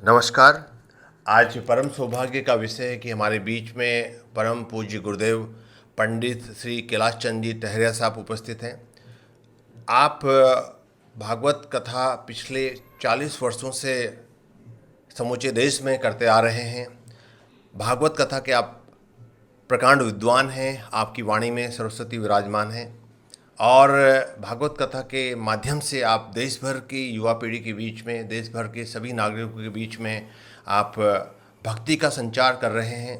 नमस्कार। आज परम सौभाग्य का विषय है कि हमारे बीच में परम पूज्य गुरुदेव पंडित श्री कैलाश चंद जी टहरिया साहब उपस्थित हैं। आप भागवत कथा पिछले 40 वर्षों से समूचे देश में करते आ रहे हैं। भागवत कथा के आप प्रकांड विद्वान हैं, आपकी वाणी में सरस्वती विराजमान हैं और भागवत कथा के माध्यम से आप देश भर की युवा पीढ़ी के बीच में, देश भर के सभी नागरिकों के बीच में आप भक्ति का संचार कर रहे हैं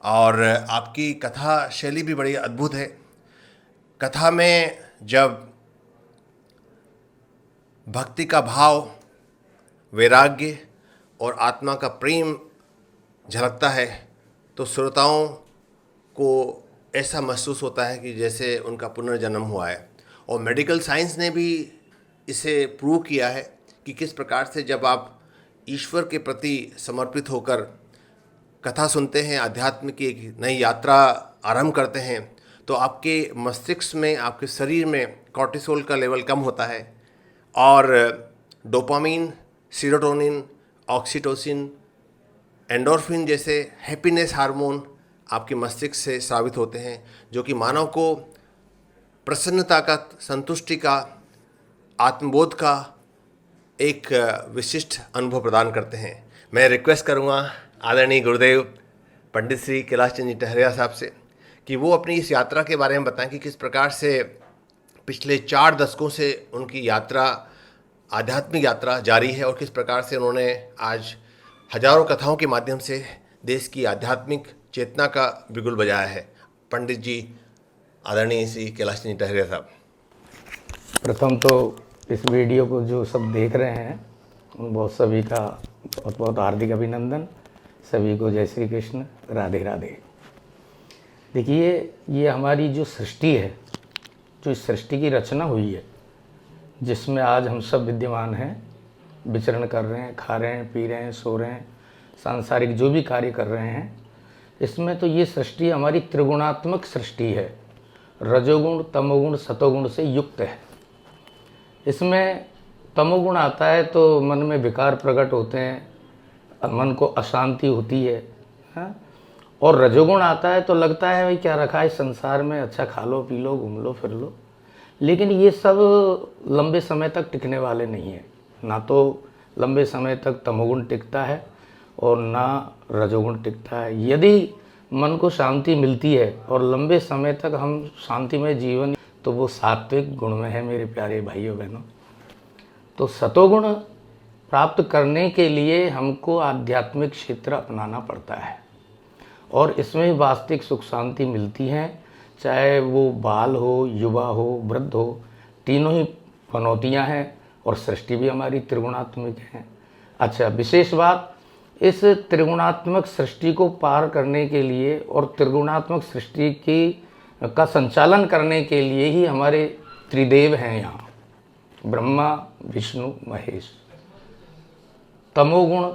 और आपकी कथा शैली भी बड़ी अद्भुत है। कथा में जब भक्ति का भाव, वैराग्य और आत्मा का प्रेम झलकता है तो श्रोताओं को ऐसा महसूस होता है कि जैसे उनका पुनर्जन्म हुआ है। और मेडिकल साइंस ने भी इसे प्रूव किया है कि किस प्रकार से जब आप ईश्वर के प्रति समर्पित होकर कथा सुनते हैं, अध्यात्म की एक नई यात्रा आरंभ करते हैं, तो आपके मस्तिष्क में, आपके शरीर में कॉर्टिसोल का लेवल कम होता है और डोपामिन, सीरोटोनिन, ऑक्सीटोसिन, एंडोर्फिन जैसे हैप्पीनेस हार्मोन आपके मस्तिष्क से स्रावित होते हैं, जो कि मानव को प्रसन्नता का, संतुष्टि का, आत्मबोध का एक विशिष्ट अनुभव प्रदान करते हैं। मैं रिक्वेस्ट करूंगा आदरणीय गुरुदेव पंडित श्री कैलाश चंद जी टहरिया साहब से कि वो अपनी इस यात्रा के बारे में बताएं कि किस प्रकार से पिछले 4 दशकों से उनकी यात्रा, आध्यात्मिक यात्रा जारी है और किस प्रकार से उन्होंने आज हजारों कथाओं के माध्यम से देश की आध्यात्मिक चेतना का बिगुल बजाया है। पंडित जी, आदरणीय श्री कैलाश चंद जी टहरिया साहब। प्रथम तो इस वीडियो को जो सब देख रहे हैं उन बहुत सभी का बहुत बहुत हार्दिक अभिनंदन। सभी को जय श्री कृष्ण, राधे राधे। देखिए, ये हमारी जो सृष्टि है, जो इस सृष्टि की रचना हुई है, जिसमें आज हम सब विद्यमान हैं, विचरण कर रहे हैं, खा रहे हैं, पी रहे हैं, सो रहे हैं, सांसारिक जो भी कार्य कर रहे हैं, इसमें तो ये सृष्टि हमारी त्रिगुणात्मक सृष्टि है। रजोगुण, तमोगुण, सतोगुण से युक्त है। इसमें तमोगुण आता है तो मन में विकार प्रकट होते हैं, मन को अशांति होती है, हाँ? और रजोगुण आता है तो लगता है भाई क्या रखा है संसार में, अच्छा खा लो, पी लो, घूम लो, फिर लो। लेकिन ये सब लंबे समय तक टिकने वाले नहीं है। ना तो लंबे समय तक तमोगुण टिकता है और ना रजोगुण टिकता है। यदि मन को शांति मिलती है और लंबे समय तक हम शांतिमय जीवन, तो वो सात्विक गुण में है मेरे प्यारे भाइयों बहनों। तो सतोगुण प्राप्त करने के लिए हमको आध्यात्मिक क्षेत्र अपनाना पड़ता है और इसमें वास्तविक सुख शांति मिलती है। चाहे वो बाल हो, युवा हो, वृद्ध हो, तीनों ही पनौतियाँ हैं और सृष्टि भी हमारी त्रिगुणात्मक है। अच्छा, विशेष बात, इस त्रिगुणात्मक सृष्टि को पार करने के लिए और त्रिगुणात्मक सृष्टि का संचालन करने के लिए ही हमारे त्रिदेव हैं यहाँ, ब्रह्मा, विष्णु, महेश। तमोगुण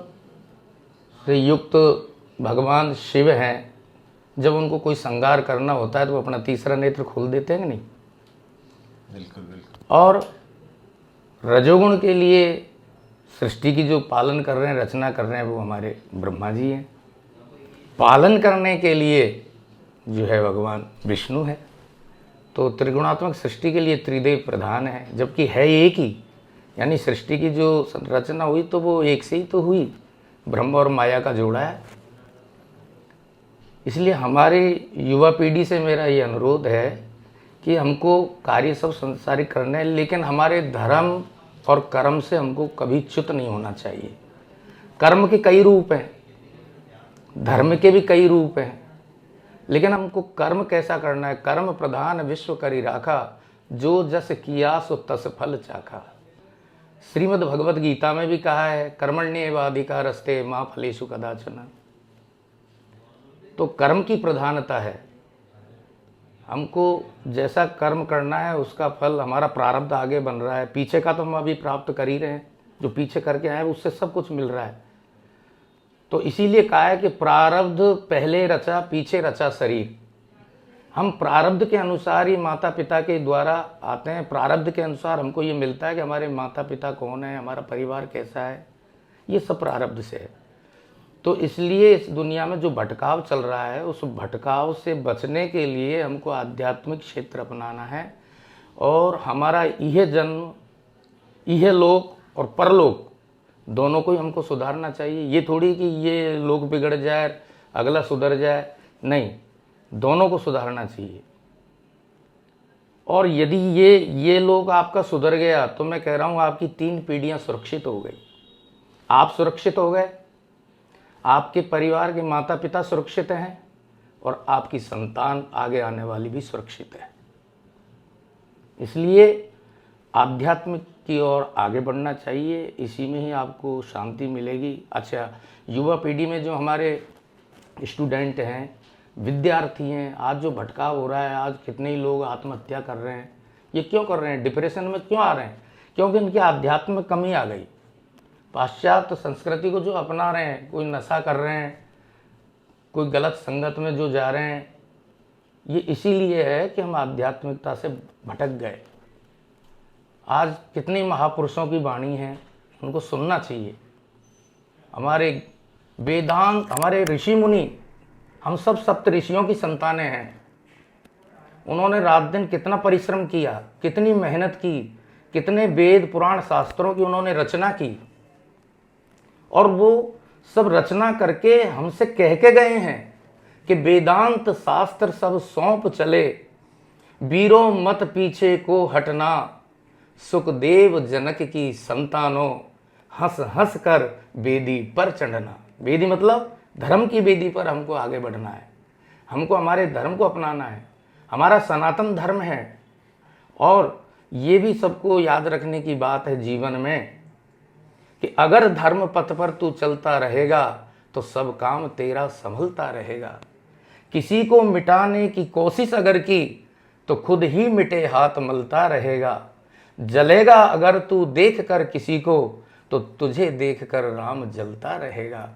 से युक्त भगवान शिव हैं। जब उनको कोई श्रृंगार करना होता है तो वो अपना तीसरा नेत्र खोल देते हैं कि नहीं? बिल्कुल बिल्कुल। और रजोगुण के लिए सृष्टि की जो पालन कर रहे हैं, रचना कर रहे हैं, वो हमारे ब्रह्मा जी हैं। पालन करने के लिए जो है भगवान विष्णु है। तो त्रिगुणात्मक सृष्टि के लिए त्रिदेव प्रधान है, जबकि है एक ही। यानी सृष्टि की जो रचना हुई तो वो एक से ही तो हुई, ब्रह्म और माया का जोड़ा है। इसलिए हमारे युवा पीढ़ी से मेरा ये अनुरोध है कि हमको कार्य सब संसारिक करने हैं, लेकिन हमारे धर्म और कर्म से हमको कभी च्युत नहीं होना चाहिए। कर्म के कई रूप हैं, धर्म के भी कई रूप हैं, लेकिन हमको कर्म कैसा करना है? कर्म प्रधान विश्व करी राखा, जो जस किया सो तस फल चाखा। श्रीमद् भगवद गीता में भी कहा है, कर्मण्येवाधिकारस्ते मा फलेषु कदाचन। तो कर्म की प्रधानता है। हमको जैसा कर्म करना है उसका फल, हमारा प्रारब्ध आगे बन रहा है। पीछे का तो हम अभी प्राप्त कर ही रहे हैं, जो पीछे करके आए उससे सब कुछ मिल रहा है। तो इसीलिए कहा है कि प्रारब्ध पहले रचा, पीछे रचा शरीर। हम प्रारब्ध के अनुसार ही माता पिता के द्वारा आते हैं। प्रारब्ध के अनुसार हमको ये मिलता है कि हमारे माता पिता कौन है, हमारा परिवार कैसा है, ये सब प्रारब्ध से है। तो इसलिए इस दुनिया में जो भटकाव चल रहा है, उस भटकाव से बचने के लिए हमको आध्यात्मिक क्षेत्र अपनाना है, और हमारा यह जन्म, यह लोक और परलोक दोनों को ही हमको सुधारना चाहिए। ये थोड़ी कि ये लोक बिगड़ जाए अगला सुधर जाए, नहीं, दोनों को सुधारना चाहिए। और यदि ये लोग आपका सुधर गया तो मैं कह रहा हूँ आपकी 3 पीढ़ियाँ सुरक्षित हो गई। आप सुरक्षित हो गए, आपके परिवार के माता पिता सुरक्षित हैं, और आपकी संतान आगे आने वाली भी सुरक्षित है। इसलिए आध्यात्मिक की ओर आगे बढ़ना चाहिए, इसी में ही आपको शांति मिलेगी। अच्छा, युवा पीढ़ी में जो हमारे स्टूडेंट हैं, विद्यार्थी हैं, आज जो भटकाव हो रहा है, आज कितने ही लोग आत्महत्या कर रहे हैं। ये क्यों कर रहे हैं? डिप्रेशन में क्यों आ रहे हैं? क्योंकि इनकी आध्यात्म में कमी आ गई। पाश्चात्य संस्कृति को जो अपना रहे हैं, कोई नशा कर रहे हैं, कोई गलत संगत में जो जा रहे हैं, ये इसीलिए है कि हम आध्यात्मिकता से भटक गए। आज कितने महापुरुषों की वाणी है, उनको सुनना चाहिए। हमारे वेदांत, हमारे ऋषि मुनि, हम सब सप्त ऋषियों की संतानें हैं। उन्होंने रात दिन कितना परिश्रम किया, कितनी मेहनत की, कितने वेद पुराण शास्त्रों की उन्होंने रचना की, और वो सब रचना करके हमसे कह के गए हैं कि वेदांत शास्त्र सब सौंप चले, वीरों मत पीछे को हटना, सुखदेव जनक की संतानों, हंस हंस कर वेदी पर चढ़ना। वेदी मतलब धर्म की वेदी पर हमको आगे बढ़ना है, हमको हमारे धर्म को अपनाना है, हमारा सनातन धर्म है। और ये भी सबको याद रखने की बात है जीवन में कि अगर धर्म पथ पर तू चलता रहेगा तो सब काम तेरा संभलता रहेगा। किसी को मिटाने की कोशिश अगर की तो खुद ही मिटे हाथ मलता रहेगा। जलेगा अगर तू देख कर किसी को तो तुझे देख कर राम जलता रहेगा।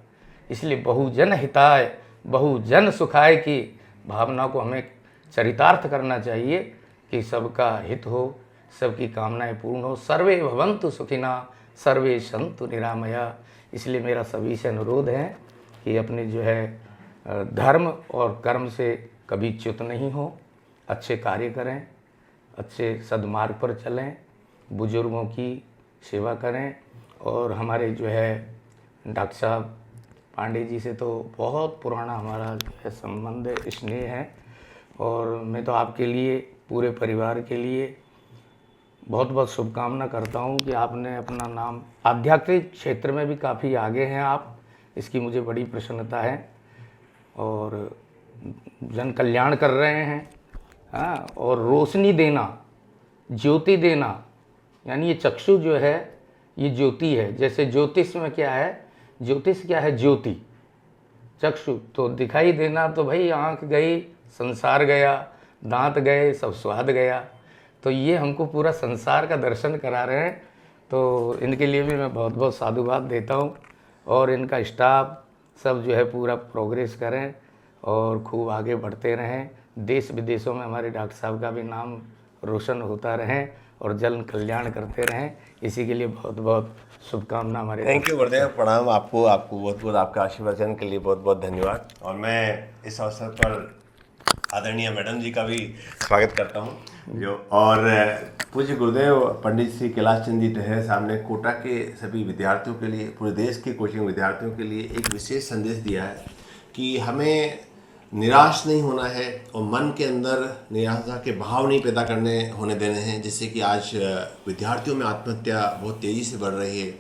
इसलिए बहुजन हिताय बहुजन सुखाय की भावना को हमें चरितार्थ करना चाहिए कि सबका हित हो, सबकी कामनाएं पूर्ण हो। सर्वे भवन्तु सुखिना सर्वे सन्तु निरामया। इसलिए मेरा सभी से अनुरोध है कि अपने जो है धर्म और कर्म से कभी च्युत नहीं हो, अच्छे कार्य करें, अच्छे सद्मार्ग पर चलें, बुजुर्गों की सेवा करें। और हमारे जो है डॉक्टर साहब पांडे जी से तो बहुत पुराना हमारा जो है संबंध है, स्नेह है, और मैं तो आपके लिए, पूरे परिवार के लिए बहुत बहुत शुभकामना करता हूँ कि आपने अपना नाम आध्यात्मिक क्षेत्र में भी काफ़ी आगे हैं आप, इसकी मुझे बड़ी प्रसन्नता है। और जन कल्याण कर रहे हैं, हाँ, और रोशनी देना, ज्योति देना, यानी ये चक्षु जो है ये ज्योति है। जैसे ज्योतिष में क्या है, ज्योतिष क्या है? ज्योति। चक्षु तो दिखाई देना, तो भाई आँख गई, संसार गया, दांत गए, सब स्वाद गया। तो ये हमको पूरा संसार का दर्शन करा रहे हैं, तो इनके लिए भी मैं बहुत बहुत साधुवाद देता हूँ। और इनका स्टाफ सब जो है पूरा प्रोग्रेस करें और खूब आगे बढ़ते रहें, देश विदेशों में हमारे डॉक्टर साहब का भी नाम रोशन होता रहें और जन कल्याण करते रहें। इसी के लिए बहुत बहुत शुभकामना हमारे। थैंक यू गुरुदेव, प्रणाम आपको बहुत बहुत आपका आशीर्वचन के लिए बहुत बहुत धन्यवाद। और मैं इस अवसर पर आदरणीय मैडम जी का भी स्वागत करता हूँ जो, और पूज्य गुरुदेव पंडित श्री कैलाश चंद जी टहरे साहब ने कोटा के सभी विद्यार्थियों के लिए, पूरे देश के कोचिंग विद्यार्थियों के लिए एक विशेष संदेश दिया है कि हमें निराश नहीं होना है और मन के अंदर निराशा के भाव नहीं पैदा होने देने हैं, जिससे कि आज विद्यार्थियों में आत्महत्या बहुत तेज़ी से बढ़ रही है।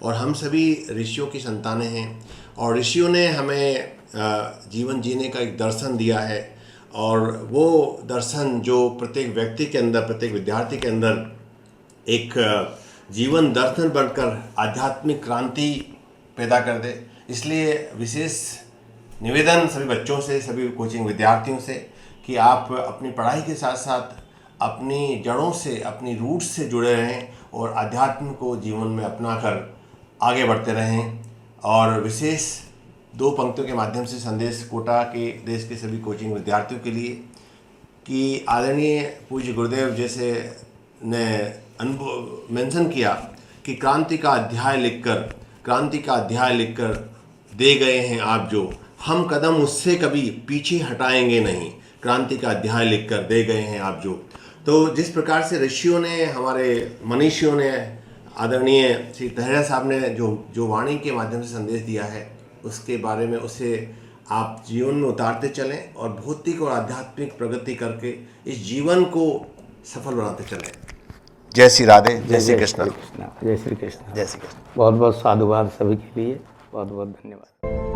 और हम सभी ऋषियों की संतानें हैं और ऋषियों ने हमें जीवन जीने का एक दर्शन दिया है, और वो दर्शन जो प्रत्येक व्यक्ति के अंदर, प्रत्येक विद्यार्थी के अंदर एक जीवन दर्शन बनकर आध्यात्मिक क्रांति पैदा कर दे। इसलिए विशेष निवेदन सभी बच्चों से, सभी कोचिंग विद्यार्थियों से कि आप अपनी पढ़ाई के साथ साथ अपनी जड़ों से, अपनी रूट्स से जुड़े रहें और अध्यात्म को जीवन में अपनाकर आगे बढ़ते रहें। और विशेष 2 पंक्तियों के माध्यम से संदेश कोटा के देश के सभी कोचिंग विद्यार्थियों के लिए कि आदरणीय पूज्य गुरुदेव जैसे ने मेंशन किया कि क्रांति का अध्याय लिखकर क्रांति का अध्याय लिखकर दे गए हैं आप जो, हम कदम उससे कभी पीछे हटाएंगे नहीं, क्रांति का अध्याय लिखकर दे गए हैं आप जो। तो जिस प्रकार से ऋषियों ने, हमारे मनीषियों ने, आदरणीय श्री तहेरा साहब ने जो वाणी के माध्यम से संदेश दिया है, उसके बारे में उसे आप जीवन में उतारते चलें और भौतिक और आध्यात्मिक प्रगति करके इस जीवन को सफल बनाते चलें। जय श्री राधे, जय श्री कृष्ण, जय श्री कृष्ण। जय श्री कृष्ण। बहुत बहुत साधुवाद सभी के लिए, बहुत बहुत धन्यवाद।